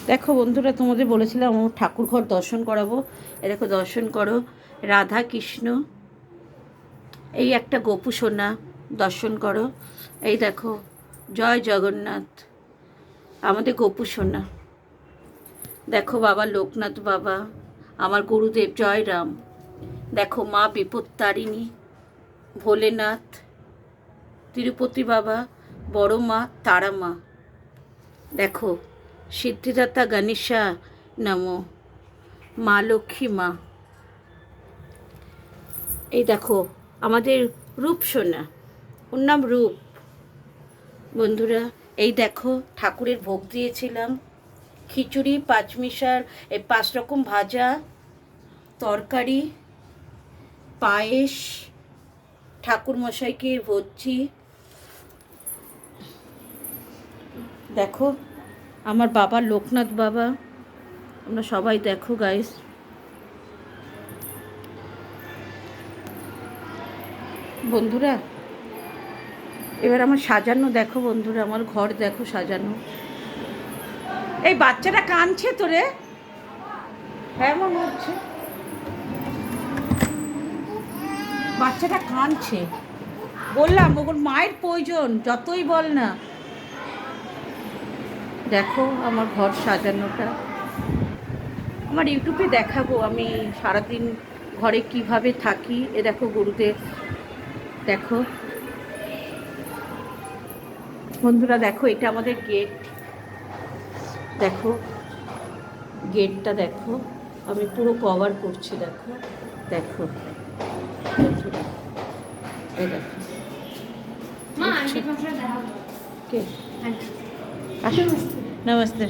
দেখো বন্ধুরা, তোমাদের বলেছিলাম আমার ঠাকুর ঘর দর্শন করাবো। এ দেখো, দর্শন করো। রাধা কৃষ্ণ, এই একটা গোপু সোনা, দর্শন করো। এই দেখো, জয় জগন্নাথ, আমাদের গোপু সোনা। দেখো বাবা লোকনাথ বাবা, আমার গুরুদেব জয় রাম। দেখো মা বিপত্তারিণী, ভোলেনাথ, তিরুপতি বাবা, বড় মা তারা মা। দেখো সিদ্ধিদাতা গণেশা নমো, মা লক্ষ্মী মা। এই দেখো আমাদের রূপ সোনা, ওর নাম রূপ। বন্ধুরা এই দেখো, ঠাকুরের ভোগ দিয়েছিলাম খিচুড়ি, পাঁচমিশার, এই 5 রকম ভাজা, তরকারি, পায়েস, ঠাকুর মশাইকে ভোজ্জি। দেখো আমার বাবা লোকনাথ বাবা, আমরা সবাই দেখো গাইস। বন্ধুরা এবার আমার সাজানো দেখো, বন্ধুরা আমার ঘর দেখো সাজানো। এই বাচ্চাটা কাঁদছে তো রে? হ্যাঁ মনে হচ্ছে বাচ্চাটা কাঁদছে। বললাম ওর মায়ের প্রয়োজন, যতই বল না। দেখো আমার ঘর সাজানোটা, আমার ইউটিউবে দেখাবো আমি সারাদিন ঘরে কিভাবে থাকি। এ দেখো গুরুদেব, দেখো বন্ধুরা, দেখো এটা আমাদের গেট। দেখো গেটটা দেখো, আমি পুরো কভার করছি। দেখো দেখো বন্ধুরা, এই দেখো। কে? আসুন, নমস্তে।